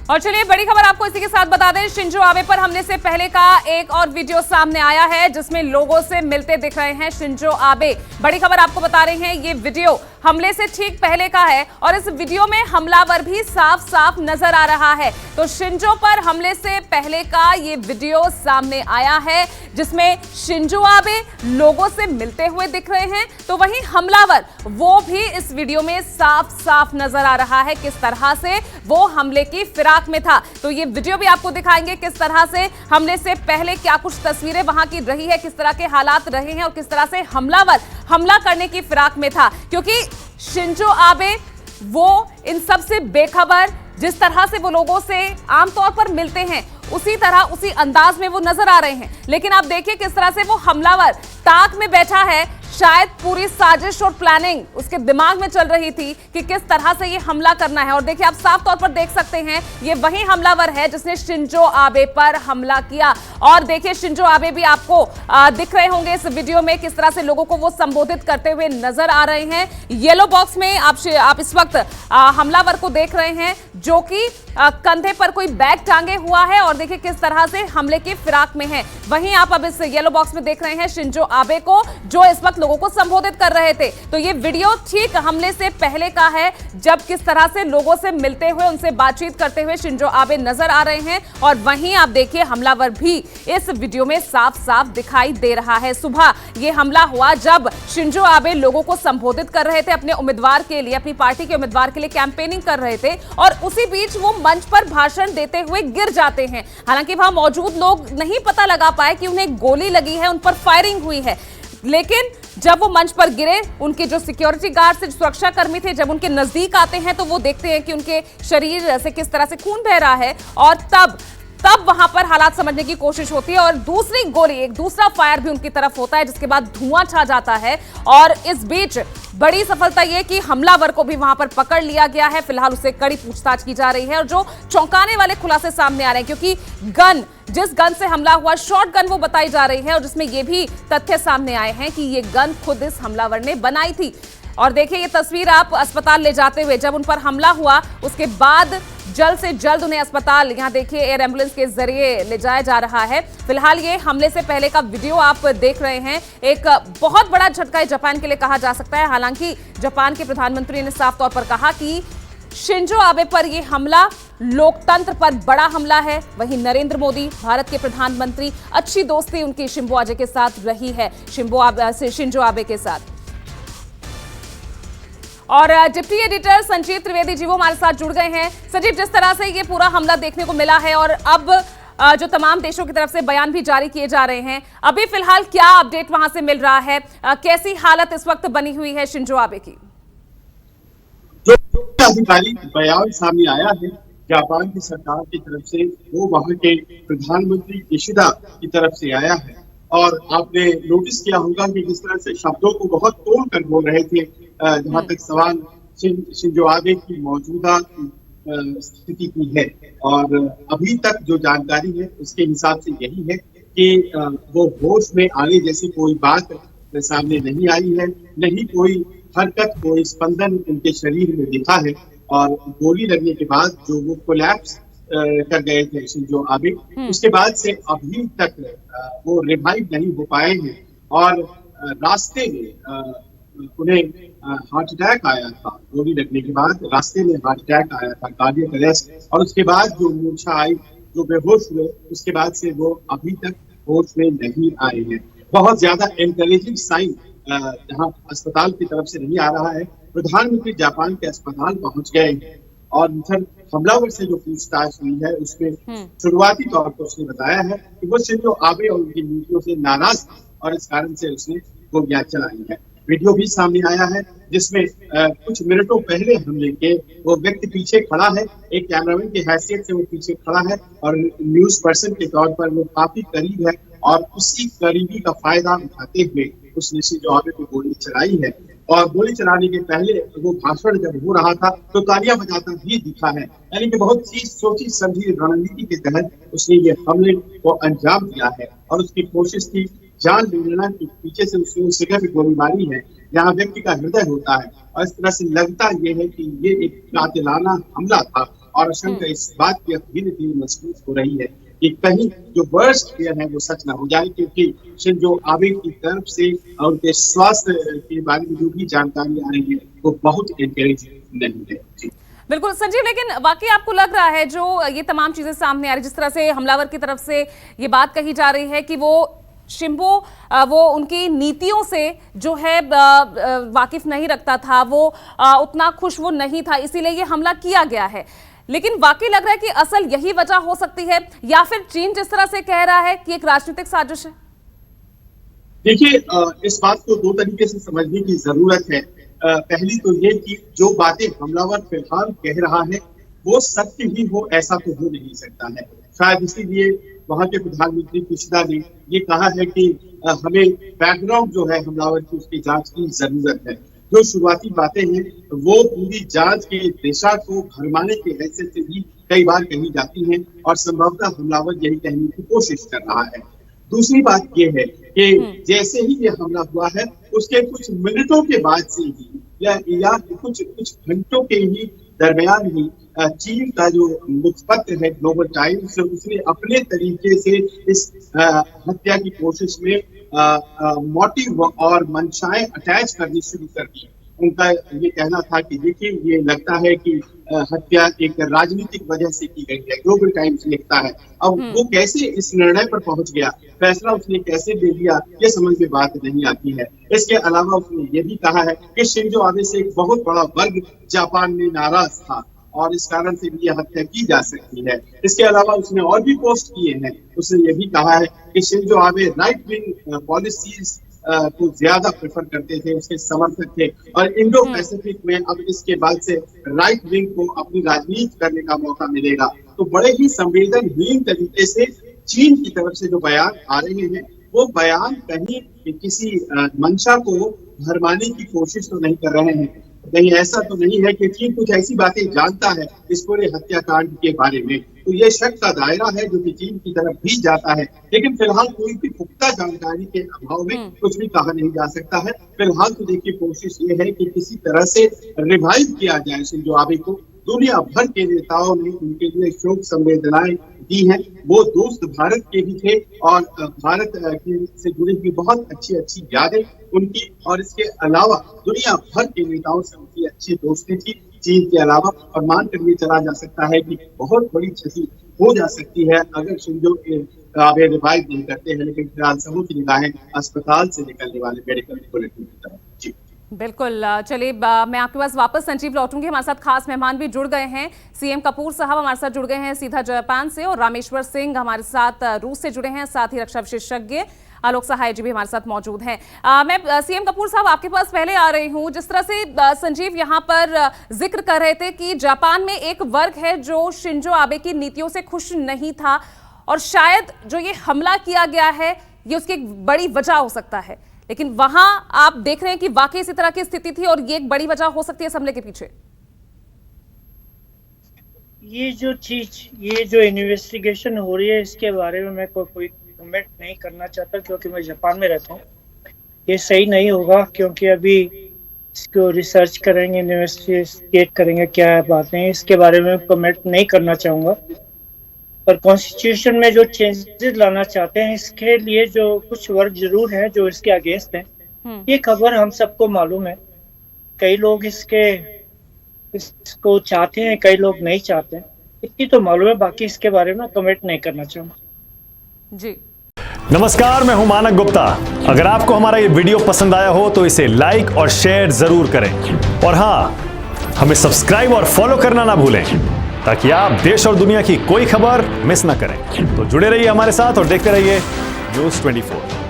और चलिए बड़ी खबर आपको इसी के साथ बता दें, शिंजो आबे पर हमले से पहले का एक और वीडियो सामने आया है जिसमें लोगों से मिलते दिख रहे हैं शिंजो आबे। बड़ी खबर आपको बता रहे हैं, ये वीडियो हमले से ठीक पहले का है और इस वीडियो में हमलावर भी साफ साफ नजर आ रहा है। तो शिंजो पर हमले से पहले का ये वीडियो सामने आया है जिसमें शिंजो आबे लोगों से मिलते हुए दिख रहे हैं, तो वहीं हमलावर वो भी इस वीडियो में साफ साफ नजर आ रहा है किस तरह से वो हमले की फिराक में था। तो ये वीडियो भी आपको दिखाएंगे किस तरह से हमले से पहले क्या कुछ तस्वीरें वहां की रही है, किस तरह के हालात रहे हैं और किस तरह से हमलावर हमला करने की फिराक में था। क्योंकि शिंजो आबे वो इन सब से बेखबर, जिस तरह से वो लोगों से आमतौर पर मिलते हैं उसी तरह उसी अंदाज में वो नजर आ रहे हैं। लेकिन आप देखिए किस तरह से वो हमलावर ताक में बैठा है, शायद पूरी साजिश और प्लानिंग उसके दिमाग में चल रही थी कि किस तरह से ये हमला करना है। और देखिए आप साफ तौर पर देख सकते हैं ये वही हमलावर है जिसने शिंजो आबे पर हमला किया। और देखिए शिंजो आबे भी आपको दिख रहे होंगे इस वीडियो में किस तरह से लोगों को वो संबोधित करते हुए नजर आ रहे हैं। येलो बॉक्स में आप इस वक्त हमलावर को देख रहे हैं जो कि कंधे पर कोई बैग टांगे हुआ है और देखिए किस तरह से हमले की फिराक में है। वहीं आप अब इस येलो बॉक्स में देख रहे हैं शिंजो आबे को जो इस वक्त लोगों को संबोधित कर रहे थे। तो ये वीडियो ठीक हमले से पहले का है जब किस तरह से लोगों से मिलते हुए उनसे बातचीत करते हुए शिंजो आबे नजर आ रहे हैं। और वहीं आप देखिए हमलावर भी इस वीडियो में साफ साफ दिखाई दे रहा है। सुबह ये हमला हुआ जब शिंजो आबे लोगों को संबोधित कर रहे थे अपने उम्मीदवार के लिए, अपनी पार्टी के उम्मीदवार के लिए कैंपेनिंग कर रहे थे और उसी बीच वो मंच पर भाषण देते हुए गिर जाते हैं। हालांकि वहां मौजूद लोग नहीं पता लगा पाए कि उन्हें गोली लगी है, उन पर फायरिंग हुई है। लेकिन जब वो मंच पर गिरे, उनके जो सिक्योरिटी गार्ड से सुरक्षा कर्मी थे जब उनके नजदीक आते हैं तो वो देखते हैं कि उनके शरीर से किस तरह से खून बह रहा है और तब वहां पर हालात समझने की कोशिश होती है और दूसरी गोली, एक दूसरा फायर भी उनकी तरफ होता है जिसके बाद धुआं छा जाता है। और इस बीच बड़ी सफलता यह कि हमलावर को भी वहां पर पकड़ लिया गया है। फिलहाल उससे कड़ी पूछताछ की जा रही है और जो चौंकाने वाले खुलासे सामने आ रहे हैं क्योंकि जिस गन से हमला हुआ, शॉर्ट गन वो बताई जा रही है और जिसमें ये भी तथ्य सामने आए हैं कि ये गन खुद इस हमलावर ने बनाई थी। और देखिए ये तस्वीर आप अस्पताल ले जाते हुए, जब उन पर हमला हुआ उसके बाद जल्द से जल्द उन्हें अस्पताल, यहां देखिए एयर एम्बुलेंस के जरिए ले जाया जा रहा है। फिलहाल ये हमले से पहले का वीडियो आप देख रहे हैं। एक बहुत बड़ा झटका जापान के लिए कहा जा सकता है। हालांकि जापान के प्रधानमंत्री ने साफ तौर पर कहा कि शिंजो आबे पर यह हमला लोकतंत्र पर बड़ा हमला है। वहीं नरेंद्र मोदी, भारत के प्रधानमंत्री, अच्छी दोस्ती उनकी शिंजो आबे के साथ रही है, शिंजो आबे के साथ। और डिप्टी एडिटर संजीव त्रिवेदी जी वो हमारे साथ जुड़ गए हैं। संजीव, जिस तरह से ये पूरा हमला देखने को मिला है और अब जो तमाम देशों की तरफ से बयान भी जारी किए जा रहे हैं, अभी फिलहाल क्या अपडेट वहां से मिल रहा है, कैसी हालत इस वक्त बनी हुई है शिंजो आबे की? जो आधिकारिक बयान सामने आया है जापान की सरकार की तरफ से, वो वहां के प्रधानमंत्री किशिदा की तरफ से आया है। और आपने नोटिस किया होगा कि जिस तरह से शब्दों को बहुत तोड़ कर बोल रहे थे जहां तक सवाल शिंजो आबे की मौजूदा स्थिति की है। और अभी तक जो जानकारी है उसके हिसाब से यही है कि वो होश में आने जैसी कोई बात सामने नहीं आई है, नहीं कोई हरकत, कोई स्पंदन उनके शरीर में दिखा है। और गोली लगने के बाद जो वो कोलैप्स कर गए थे शिंजो आबे, उसके बाद से अभी तक वो रिवाइव नहीं हो पाए हैं। और रास्ते में उन्हें हार्ट अटैक आया था, गोली लगने के बाद रास्ते में हार्ट अटैक आया था, कार्डियक अरेस्ट। और उसके बाद जो मूर्छा आई, जो बेहोश हुए, उसके बाद से वो अभी तक होश में नहीं आए हैं। बहुत ज्यादा एनकरेजिंग साइन जहाँ अस्पताल की तरफ से नहीं आ रहा है। प्रधानमंत्री जापान के अस्पताल पहुंच गए हैं और हमलावर से जो पूछताछ हुई है उसमें शुरुआती तौर पर उसने बताया है कि वो शिंजो आबे और उनकी नीतियों से नाराज था और इस कारण से उसने गोलियां चलाई है। वीडियो भी सामने आया है जिसमें कुछ मिनटों पहले हमले के वो व्यक्ति पीछे खड़ा है, एक कैमरामैन की हैसियत से वो पीछे खड़ा है और न्यूज पर्सन के तौर पर वो काफी करीब है और उसी करीबी का फायदा उठाते हुए उसने शिंजो आबे को गोली चलाई है। और गोली चलाने के पहले वो भाषण जब हो रहा था तो तालियां बजाता भी दिखा है, यानी कि बहुत सी सोची समझी रणनीति के तहत उसने ये हमले को अंजाम दिया है। और उसकी कोशिश थी जान लेना के पीछे से उसने उस जगह पे गोली मारी है जहाँ व्यक्ति का हृदय होता है। और इस तरह से लगता ये है कि ये एक कातिलाना हमला था और आशंका इस बात की धीरे धीरे महसूस हो रही है कि कहीं जो वर्स्ट फेयर है वो सच ना हो जाए, क्योंकि शिंजो आबे की तरफ से उनके स्वास्थ्य के बारे में जो भी जानकारी आ रही है वो बहुत एनकरेज नहीं है। जी बिल्कुल संजीव, लेकिन वाकई आपको लग रहा है जो ये तमाम चीजें सामने आ रही, जिस तरह से हमलावर की तरफ से ये बात कही जा रही है कि वो शिंबो वो उनकी नीतियों से जो है वाकिफ नहीं रखता था, वो उतना खुश वो नहीं था, इसीलिए ये हमला किया गया है, लेकिन वाकई लग रहा है कि असल यही वजह हो सकती है, या फिर चीन जिस तरह से कह रहा है कि एक राजनीतिक साजिश है? देखिए, इस बात को दो तरीके से समझने की जरूरत है। पहली तो ये कि जो बातें हमलावर फिलहाल कह रहा है वो सत्य ही हो ऐसा तो हो नहीं सकता है। शायद इसीलिए वहां के प्रधानमंत्री किशिदा ने ये कहा है कि हमें बैकग्राउंड जो है हमलावर की उसकी जांच की जरूरत है। जो शुरुआती बातें हैं वो पूरी जांच के दिशा को भरमाने के हैसियत से भी कई बार कही जाती हैं और संभवतः हमलावर यही कहने की कोशिश कर रहा है। दूसरी बात ये है कि जैसे ही ये हमला हुआ है उसके कुछ मिनटों के बाद से ही या कुछ घंटों के ही दरमियान ही चीन का जो मुखपत्र है ग्लोबल टाइम्स, उसने अपने तरीके से इस हत्या की कोशिश में मोटिव और मंशाएं अटैच करनी शुरू कर दी। उनका ये कहना था कि देखिए ये लगता है कि हत्या एक राजनीतिक वजह से की गई है, ग्लोबल टाइम्स लिखता है। अब वो कैसे इस निर्णय पर पहुंच गया, फैसला उसने कैसे ले लिया, ये समझ में बात नहीं आती है। इसके अलावा उसने ये भी कहा है कि शिंजो आबे से एक बहुत बड़ा वर्ग जापान में नाराज था और इस कारण से भी यह हत्या की जा सकती है। इसके अलावा उसने और भी पोस्ट किए हैं। उसने ये भी कहा है कि Shinzo Abe right wing policies को ज्यादा प्रेफर करते थे, उसके समर्थक थे और इंडो पैसिफिक में अब इसके बाद से राइट विंग को अपनी राजनीति करने का मौका मिलेगा। तो बड़े ही संवेदनहीन तरीके से चीन की तरफ से जो बयान आ रहे हैं वो बयान कहीं किसी मंशा को भरमाने की कोशिश तो नहीं कर रहे हैं। कहीं ऐसा तो नहीं है कि चीन कुछ ऐसी बातें जानता है इस पूरे हत्याकांड के बारे में। तो ये शक का दायरा है जो कि चीन की तरफ भी जाता है, लेकिन फिलहाल कोई भी पुख्ता जानकारी के अभाव में कुछ भी कहा नहीं जा सकता है। फिलहाल तो देखिए कोशिश ये है कि किसी तरह से रिवाइव किया जाए शिंजो आबे को। दुनिया भर के नेताओं ने उनके लिए शोक संवेदनाएं दी हैं। वो दोस्त भारत के भी थे और भारत से जुड़ी हुई बहुत अच्छी यादें उनकी, और इसके अलावा दुनिया भर के नेताओं से उनकी अच्छी दोस्ती थी चीन के अलावा। और मानकर ये चला जा सकता है कि बहुत बड़ी क्षति हो जा सकती है अगर शिंजो आबे रिवाइव नहीं करते हैं, लेकिन फिलहाल सबों की निगाहें अस्पताल से निकलने वाले मेडिकल बुलेटिन की तरफ। जी बिल्कुल, चलिए मैं आपके पास वापस संजीव लौटूंगी। हमारे साथ खास मेहमान भी जुड़ गए हैं। सीएम कपूर साहब हमारे साथ जुड़ गए हैं सीधा जापान से, और रामेश्वर सिंह हमारे साथ रूस से जुड़े हैं, साथ ही रक्षा विशेषज्ञ आलोक सहाय जी भी हमारे साथ मौजूद हैं। मैं सीएम कपूर साहब आपके पास पहले आ रही हूं। जिस तरह से संजीव यहाँ पर जिक्र कर रहे थे कि जापान में एक वर्ग है जो शिंजो आबे की नीतियों से खुश नहीं था, और शायद जो ये हमला किया गया है ये उसकी एक बड़ी वजह हो सकता है, लेकिन वहां आप देख रहे हैं कि वाकई इसी तरह की स्थिति थी और ये एक बड़ी वजह हो सकती है इस हमले के पीछे। ये जो इन्वेस्टिगेशन हो रही है इसके बारे में मैं कोई कमेंट नहीं करना चाहता, क्योंकि मैं जापान में रहता हूँ। ये सही नहीं होगा, क्योंकि अभी इसको रिसर्च करेंगे, इन्वेस्टिगेट करेंगे क्या बातें, इसके बारे में कमेंट नहीं करना चाहूँगा। पर कॉन्स्टिट्यूशन में जो चेंजेस लाना चाहते हैं इसके लिए जो कुछ वर्ग जरूर हैं जो इसके अगेंस्ट हैं। ये खबर हम सबको मालूम है। कई लोग इसको चाहते हैं, कई लोग नहीं चाहते हैं, इतनी तो मालूम है। बाकी इसके बारे में कमेंट नहीं करना चाहूँगा। जी नमस्कार, मैं हूं मानक गुप्ता। अगर आपको हमारा ये वीडियो पसंद आया हो तो इसे लाइक और शेयर जरूर करें, और हाँ, हमें सब्सक्राइब और फॉलो करना ना भूलें ताकि आप देश और दुनिया की कोई खबर मिस ना करें। तो जुड़े रहिए हमारे साथ और देखते रहिए न्यूज़ 24।